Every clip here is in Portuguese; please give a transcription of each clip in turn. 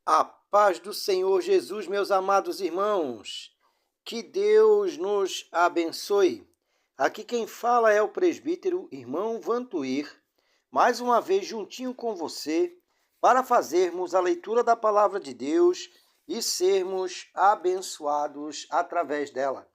A paz do Senhor Jesus, meus amados irmãos, que Deus nos abençoe. Aqui quem fala é o presbítero irmão Vantuir, mais uma vez juntinho com você, para fazermos a leitura da palavra de Deus e sermos abençoados através dela.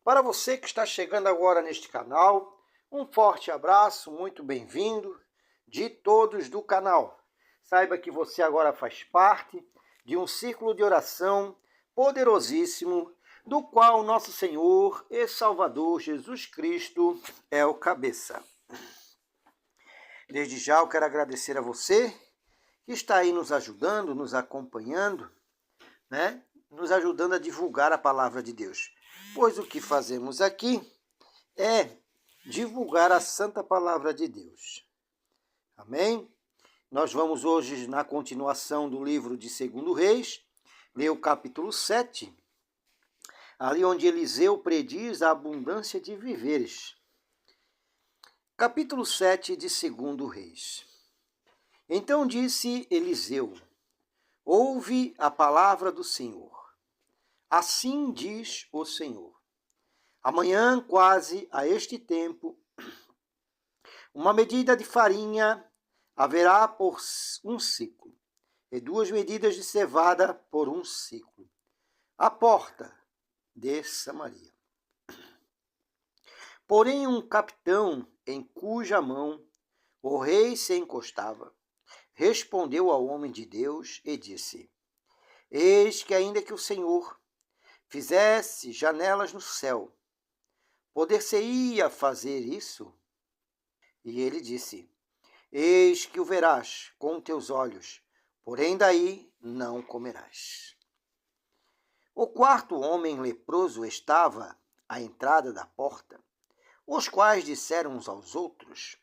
Para você que está chegando agora neste canal, um forte abraço, muito bem-vindo de todos do canal. Saiba que você agora faz parte de um círculo de oração poderosíssimo, do qual nosso Senhor e Salvador Jesus Cristo é o cabeça. Desde já eu quero agradecer a você que está aí nos ajudando, nos acompanhando, né? Nos ajudando a divulgar a palavra de Deus. Pois o que fazemos aqui é divulgar a santa palavra de Deus. Amém? Nós vamos hoje, na continuação do livro de 2 Reis, ler o capítulo 7, ali onde Eliseu prediz a abundância de víveres. Capítulo 7 de 2 Reis. Então disse Eliseu: ouve a palavra do Senhor. Assim diz o Senhor: amanhã, quase a este tempo, uma medida de farinha haverá por um ciclo, e 2 medidas de cevada por um ciclo, à porta de Samaria. Porém, um capitão em cuja mão o rei se encostava, respondeu ao homem de Deus e disse: eis que ainda que o Senhor fizesse janelas no céu, poder-se-ia fazer isso? E ele disse: eis que o verás com teus olhos, porém daí não comerás. O quarto homem leproso estava à entrada da porta, os quais disseram uns aos outros: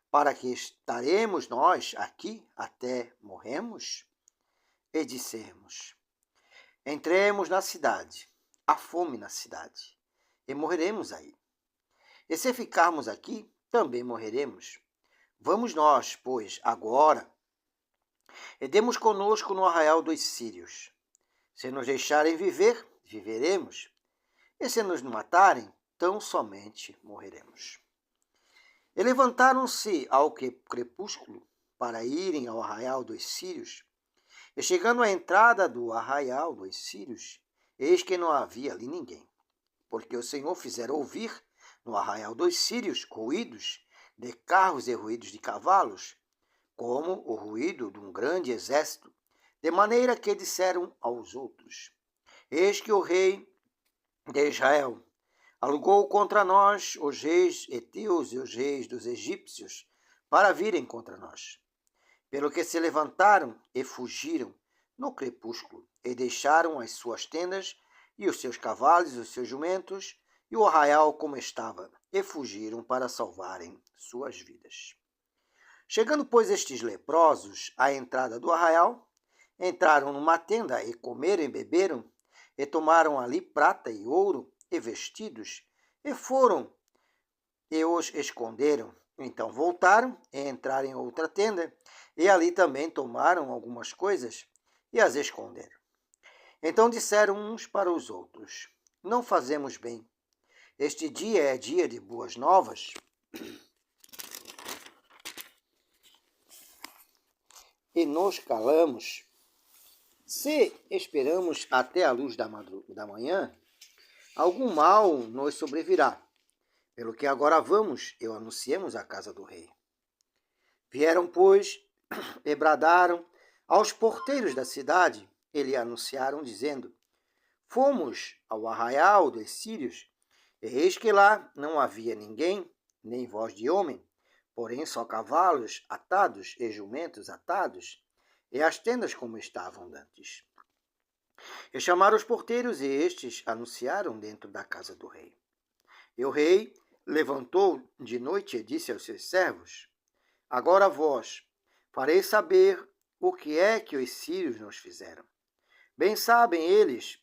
para que estaremos nós aqui até morremos? E dissemos: entremos na cidade, há fome na cidade, e morreremos aí. E se ficarmos aqui, também morreremos. Vamos nós, pois, agora, e demos conosco no arraial dos sírios. Se nos deixarem viver, viveremos. E se nos matarem, tão somente morreremos. E levantaram-se ao crepúsculo para irem ao arraial dos sírios. E chegando à entrada do arraial dos sírios, eis que não havia ali ninguém, porque o Senhor fizera ouvir no arraial dos sírios ruídos de carros e ruídos de cavalos, como o ruído de um grande exército, de maneira que disseram aos outros: eis que o rei de Israel alugou contra nós os reis heteus e os reis dos egípcios para virem contra nós. Pelo que se levantaram e fugiram no crepúsculo, e deixaram as suas tendas e os seus cavalos e os seus jumentos, e o arraial como estava, e fugiram para salvarem suas vidas. Chegando, pois, estes leprosos à entrada do arraial, entraram numa tenda e comeram e beberam, e tomaram ali prata e ouro e vestidos, e foram e os esconderam. Então voltaram e entraram em outra tenda, e ali também tomaram algumas coisas e as esconderam. Então disseram uns para os outros: não fazemos bem. Este dia é dia de boas novas. E nos calamos. Se esperamos até a luz da manhã, algum mal nos sobrevirá. Pelo que agora vamos, eu anunciemos a casa do rei. Vieram, pois, e bradaram aos porteiros da cidade, e lhe anunciaram, dizendo: fomos ao arraial dos sírios, e eis que lá não havia ninguém, nem voz de homem, porém só cavalos atados e jumentos atados, e as tendas como estavam dantes. E chamaram os porteiros, e estes anunciaram dentro da casa do rei. E o rei levantou de noite e disse aos seus servos: agora vós farei saber o que é que os sírios nos fizeram. Bem sabem eles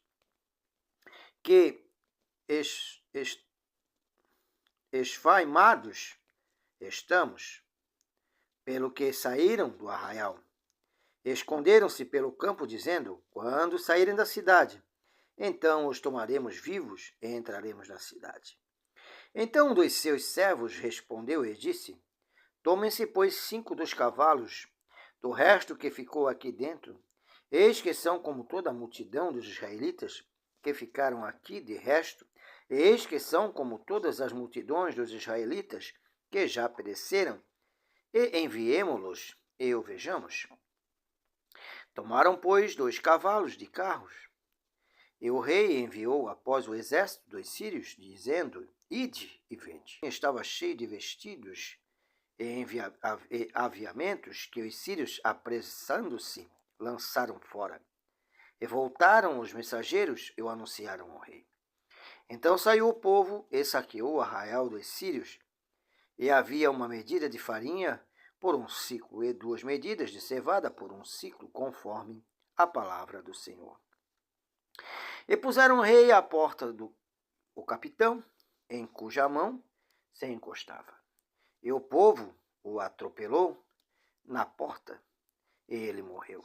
que esfaimados estamos, pelo que saíram do arraial. Esconderam-se pelo campo, dizendo: quando saírem da cidade, então os tomaremos vivos e entraremos na cidade. Então um dos seus servos respondeu e disse: tomem-se, pois, 5 dos cavalos do resto que ficou aqui dentro. Eis que são como toda a multidão dos israelitas que ficaram aqui de resto. Eis que são como todas as multidões dos israelitas que já pereceram. E enviemo-los e o vejamos. Tomaram, pois, 2 cavalos de carros. E o rei enviou após o exército dos sírios, dizendo: ide e vede. Estava cheio de vestidos e aviamentos que os sírios, apressando-se, lançaram fora. E voltaram os mensageiros e o anunciaram ao rei. Então saiu o povo e saqueou o arraial dos sírios. E havia uma medida de farinha por 1 ciclo e 2 medidas de cevada por 1 ciclo, conforme a palavra do Senhor. E puseram o rei à porta do capitão, em cuja mão se encostava. E o povo o atropelou na porta, e ele morreu.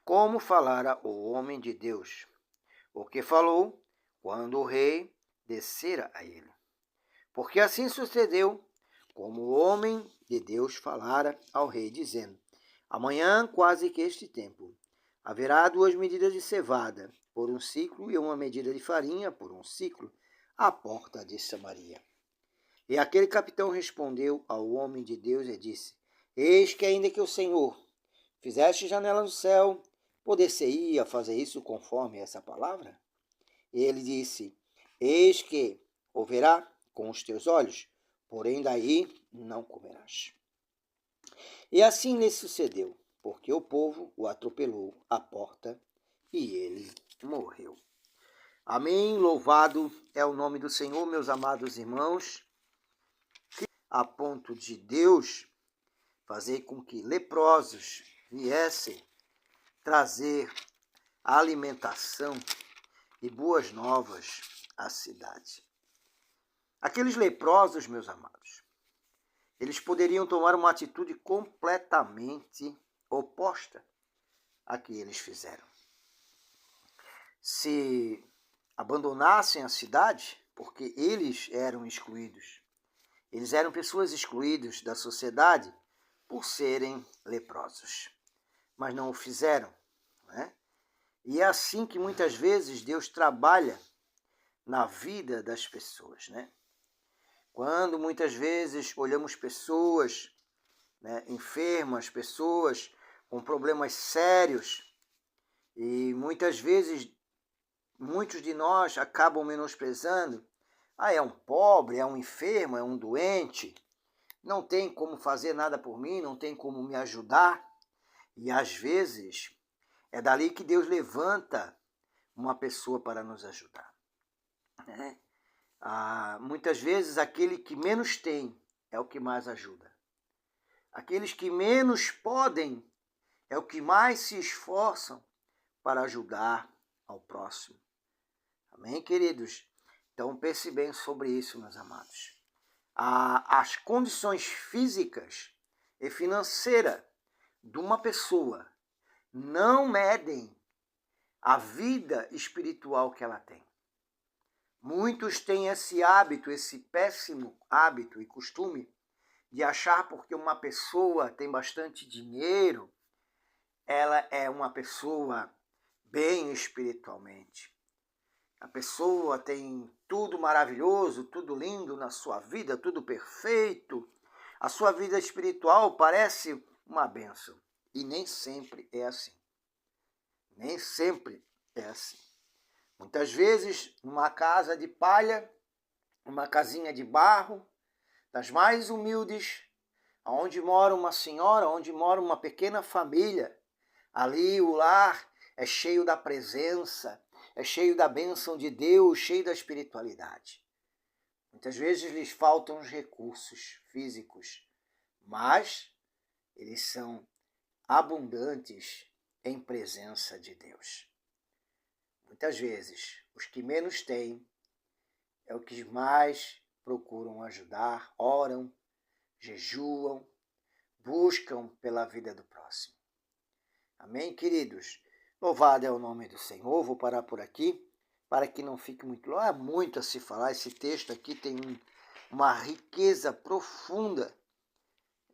Como falara o homem de Deus, o que falou quando o rei descera a ele. Porque assim sucedeu, como o homem de Deus falara ao rei, dizendo: amanhã, quase que este tempo, haverá 2 medidas de cevada por 1 ciclo e 1 medida de farinha por 1 ciclo à porta de Samaria. E aquele capitão respondeu ao homem de Deus e disse: eis que ainda que o Senhor fizeste janela no céu, poder-se-ia fazer isso conforme essa palavra? E ele disse: eis que o verá com os teus olhos, porém daí não comerás. E assim lhe sucedeu, porque o povo o atropelou à porta e ele morreu. Amém. Louvado é o nome do Senhor, meus amados irmãos, a ponto de Deus fazer com que leprosos viessem trazer alimentação e boas novas à cidade. Aqueles leprosos, meus amados, eles poderiam tomar uma atitude completamente oposta à que eles fizeram. Se abandonassem a cidade, porque eles eram excluídos. Eles eram pessoas excluídas da sociedade por serem leprosos. Mas não o fizeram, né? E é assim que muitas vezes Deus trabalha na vida das pessoas, né? Quando muitas vezes olhamos pessoas, né, enfermas, pessoas com problemas sérios, e muitas vezes muitos de nós acabam menosprezando: é um pobre, é um enfermo, é um doente, não tem como fazer nada por mim, não tem como me ajudar. E às vezes é dali que Deus levanta uma pessoa para nos ajudar, né? Muitas vezes aquele que menos tem é o que mais ajuda. Aqueles que menos podem é o que mais se esforçam para ajudar ao próximo. Amém, queridos? Então pense bem sobre isso, meus amados. As condições físicas e financeiras de uma pessoa não medem a vida espiritual que ela tem. Muitos têm esse hábito, esse péssimo hábito e costume de achar porque uma pessoa tem bastante dinheiro, ela é uma pessoa bem espiritualmente. A pessoa tem tudo maravilhoso, tudo lindo na sua vida, tudo perfeito. A sua vida espiritual parece uma bênção. E nem sempre é assim. Nem sempre é assim. Muitas vezes, numa casa de palha, uma casinha de barro, das mais humildes, onde mora uma senhora, onde mora uma pequena família, ali o lar é cheio da presença, é cheio da bênção de Deus, cheio da espiritualidade. Muitas vezes lhes faltam os recursos físicos, mas eles são abundantes em presença de Deus. Muitas vezes, os que menos têm é o que mais procuram ajudar, oram, jejuam, buscam pela vida do próximo. Amém, queridos? Louvado é o nome do Senhor. Vou parar por aqui, para que não fique muito longo. Há muito a se falar. Esse texto aqui tem uma riqueza profunda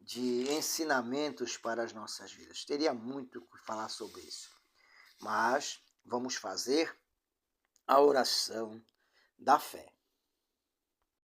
de ensinamentos para as nossas vidas. Teria muito o que falar sobre isso. Mas vamos fazer a oração da fé.